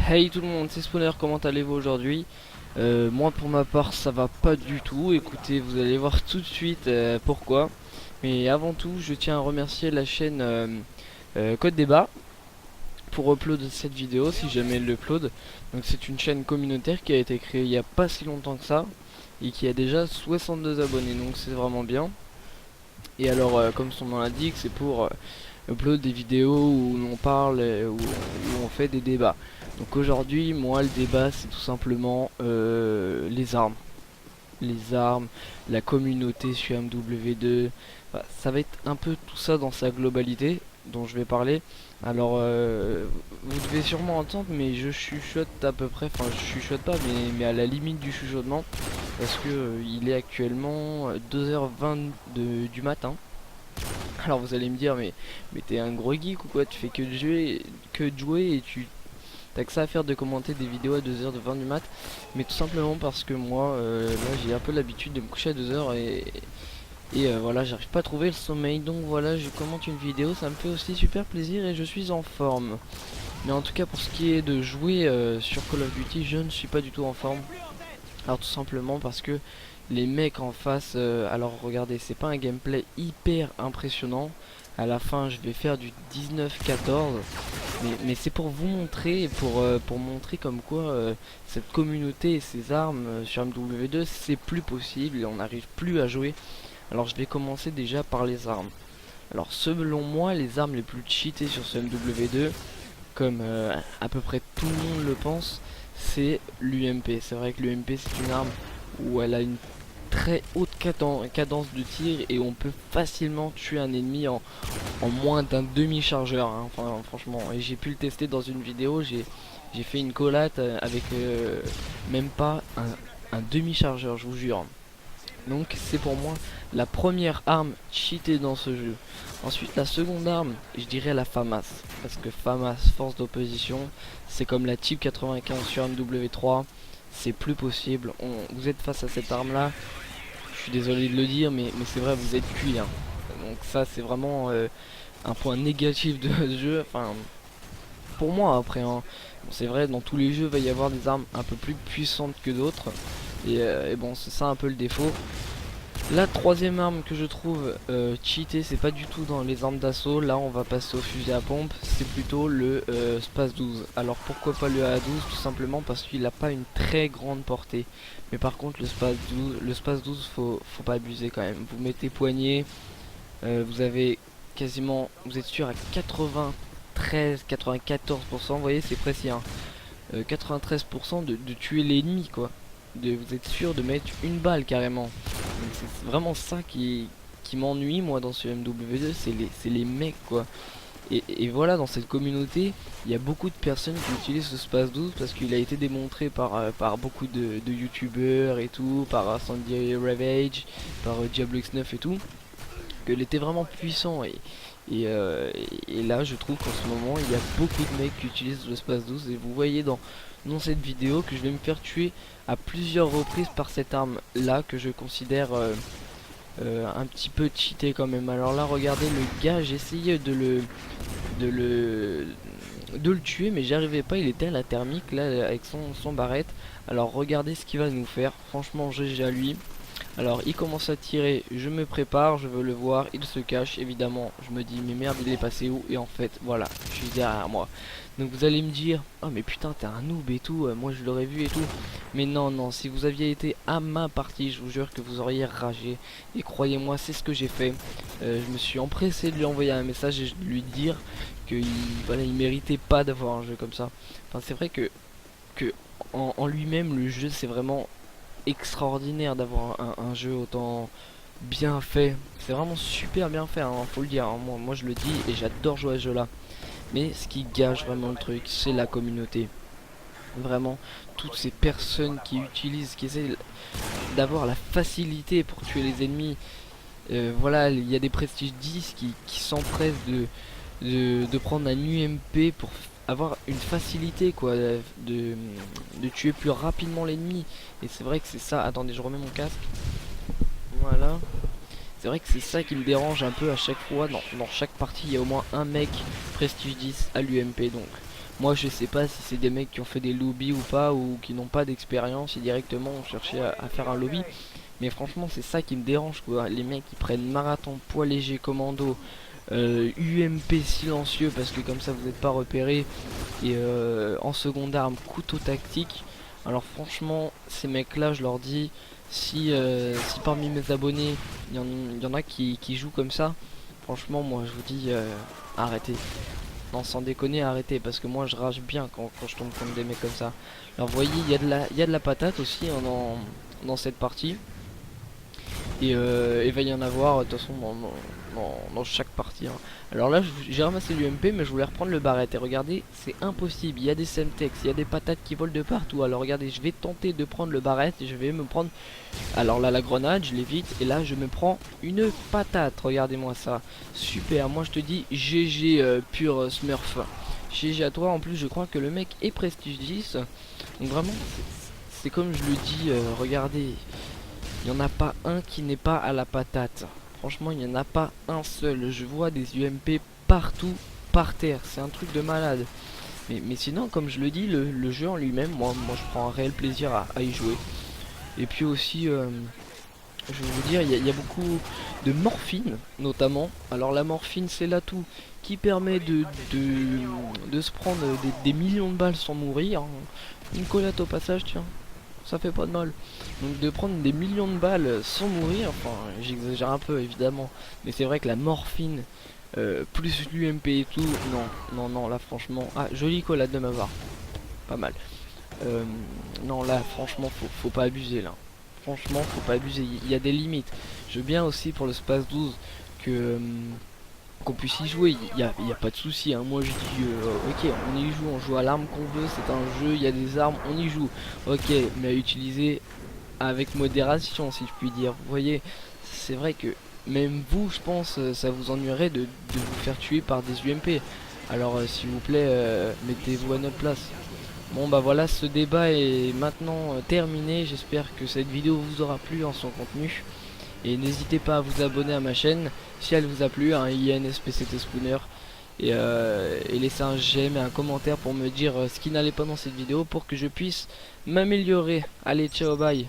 Hey tout le monde, c'est Spawner, comment allez-vous aujourd'hui? Moi pour ma part ça va pas du tout, écoutez vous allez voir tout de suite pourquoi. Mais avant tout je tiens à remercier la chaîne Code Débat pour upload cette vidéo si jamais elle l'upload. Donc c'est une chaîne communautaire qui a été créée il y a pas si longtemps que ça et qui a déjà 62 abonnés, donc c'est vraiment bien. Et alors comme son nom l'indique, c'est pour upload des vidéos où l'on parle, où on fait des débats. Donc aujourd'hui, moi le débat c'est tout simplement les armes. Les armes, la communauté sur MW2, enfin, ça va être un peu tout ça dans sa globalité dont je vais parler. Alors vous devez sûrement entendre mais je chuchote à peu près, enfin je chuchote pas mais à la limite du chuchotement parce que il est actuellement 2h20 du matin. Alors vous allez me dire mais t'es un gros geek ou quoi, tu fais que de jouer et tu t'as que ça à faire de commenter des vidéos à 2h20 du mat. Mais tout simplement parce que moi là j'ai un peu l'habitude de me coucher à 2h et voilà, j'arrive pas à trouver le sommeil, donc voilà, je commente une vidéo, ça me fait aussi super plaisir et je suis en forme. Mais en tout cas pour ce qui est de jouer sur Call of Duty, je ne suis pas du tout en forme. Alors tout simplement parce que les mecs en face, alors regardez, c'est pas un gameplay hyper impressionnant. À la fin je vais faire du 19-14, mais c'est pour vous montrer, pour montrer comme quoi cette communauté et ces armes sur MW2 c'est plus possible et on n'arrive plus à jouer. Alors je vais commencer déjà par les armes. Alors selon moi les armes les plus cheatées sur ce MW2, comme à peu près tout le monde le pense, c'est l'UMP. C'est vrai que l'UMP c'est une arme où elle a une très haute cadence de tir et on peut facilement tuer un ennemi en moins d'un demi-chargeur, hein. Enfin franchement, et j'ai pu le tester dans une vidéo, j'ai fait une collate avec même pas un demi-chargeur, je vous jure. Donc c'est pour moi la première arme cheatée dans ce jeu. Ensuite la seconde arme, je dirais la FAMAS. Parce que FAMAS, force d'opposition, c'est comme la Type 95 sur MW3. C'est plus possible. Vous êtes face à cette arme là. Je suis désolé de le dire mais c'est vrai, vous êtes cuit, hein. Donc ça c'est vraiment un point négatif de ce jeu. Enfin pour moi après, hein. Bon, c'est vrai dans tous les jeux il va y avoir des armes un peu plus puissantes que d'autres. Et bon c'est ça un peu le défaut. La troisième arme que je trouve cheatée, c'est pas du tout dans les armes d'assaut. Là on va passer au fusil à pompe, c'est plutôt le Space 12. Alors pourquoi pas le AA12? Tout simplement parce qu'il n'a pas une très grande portée. Mais par contre le Space 12 faut pas abuser quand même. Vous mettez poignée, vous avez quasiment, vous êtes sûr à 93-94%, vous voyez c'est précis, hein. 93% de tuer l'ennemi quoi. Vous êtes sûr de mettre une balle carrément. C'est vraiment ça qui m'ennuie moi dans ce MW2, c'est les mecs quoi. Et voilà, dans cette communauté, il y a beaucoup de personnes qui utilisent ce Space 12 parce qu'il a été démontré par beaucoup de youtubeurs et tout, par Sandy Ravage, par Diablo X9 et tout, qu'il était vraiment puissant et là je trouve qu'en ce moment il y a beaucoup de mecs qui utilisent le Space 12 et vous voyez dans cette vidéo que je vais me faire tuer à plusieurs reprises par cette arme là que je considère un petit peu cheaté quand même. Alors là regardez le gars, j'ai essayé de le de le tuer mais j'arrivais pas, il était à la thermique là avec son barrette. Alors regardez ce qu'il va nous faire, franchement GG à lui. Alors il commence à tirer, je me prépare, je veux le voir, il se cache, évidemment je me dis mais merde il est passé où, et en fait voilà, je suis derrière moi. Donc vous allez me dire, oh mais putain t'es un noob et tout, moi je l'aurais vu et tout. Mais non non, si vous aviez été à ma partie, je vous jure que vous auriez ragé. Et croyez-moi c'est ce que j'ai fait. Je me suis empressé de lui envoyer un message et de lui dire que voilà, il méritait pas d'avoir un jeu comme ça. Enfin c'est vrai que en lui-même le jeu c'est vraiment extraordinaire d'avoir un jeu autant bien fait. C'est vraiment super bien fait, hein, faut le dire, hein. Moi je le dis et j'adore jouer à ce jeu là. Mais ce qui gâche vraiment le truc, c'est la communauté. Vraiment, toutes ces personnes qui utilisent, qui essaient d'avoir la facilité pour tuer les ennemis. Voilà, il y a des Prestige 10 qui s'empressent de prendre un UMP pour avoir une facilité quoi, de tuer plus rapidement l'ennemi. Et c'est vrai que c'est ça. Attendez, je remets mon casque. Voilà. C'est vrai que c'est ça qui me dérange un peu à chaque fois. Dans chaque partie, il y a au moins un mec Prestige 10 à l'UMP. Donc Moi je sais pas si c'est des mecs qui ont fait des lobbies ou pas, ou qui n'ont pas d'expérience et directement ont cherché à faire un lobby. Mais franchement c'est ça qui me dérange quoi. Les mecs qui prennent marathon, poids léger, commando, UMP silencieux parce que comme ça vous n'êtes pas repéré, et en seconde arme couteau tactique. Alors franchement ces mecs là je leur dis, si parmi mes abonnés il y en a qui jouent comme ça, franchement moi je vous dis arrêtez. Non sans déconner arrêtez, parce que moi je rage bien quand je tombe contre des mecs comme ça. Alors vous voyez il y a de la patate aussi hein, dans cette partie. Et il va y en avoir de toute façon dans chaque partie hein. Alors là j'ai ramassé l'UMP, mais je voulais reprendre le barrette. Et regardez c'est impossible, il y a des semtex, il y a des patates qui volent de partout. Alors regardez, je vais tenter de prendre le barrette et je vais me prendre, alors là la grenade je l'évite, et là je me prends une patate. Regardez-moi ça, super. Moi je te dis GG pur smurf, GG à toi. En plus je crois que le mec est prestige 10. Donc vraiment c'est comme je le dis, regardez, il n'y en a pas un qui n'est pas à la patate. Franchement, il n'y en a pas un seul. Je vois des UMP partout, par terre. C'est un truc de malade. Mais sinon, comme je le dis, le jeu en lui-même, moi je prends un réel plaisir à y jouer. Et puis aussi, je vais vous dire, il y a beaucoup de morphine, notamment. Alors la morphine, c'est l'atout qui permet de se prendre des millions de balles sans mourir. Une collate au passage, tiens. Ça fait pas de mal. Donc de prendre des millions de balles sans mourir, enfin j'exagère un peu évidemment, mais c'est vrai que la morphine plus l'UMP et tout, non là franchement, ah jolie collade de ma part, pas mal. Non là franchement faut pas abuser là. Franchement faut pas abuser, il y a des limites. Je veux bien aussi pour le Space 12 que qu'on puisse y jouer, il y a pas de souci hein. Moi je dis ok on y joue, on joue à l'arme qu'on veut, c'est un jeu, il y a des armes, on y joue, ok, mais à utiliser avec modération si je puis dire. Vous voyez, c'est vrai que même vous je pense ça vous ennuierait de vous faire tuer par des UMP. Alors s'il vous plaît mettez-vous à notre place. Bon bah voilà, ce débat est maintenant terminé. J'espère que cette vidéo vous aura plu en son contenu. Et n'hésitez pas à vous abonner à ma chaîne si elle vous a plu, un INSPCT Spooner. Et laisser un j'aime et un commentaire pour me dire ce qui n'allait pas dans cette vidéo pour que je puisse m'améliorer. Allez, ciao, bye.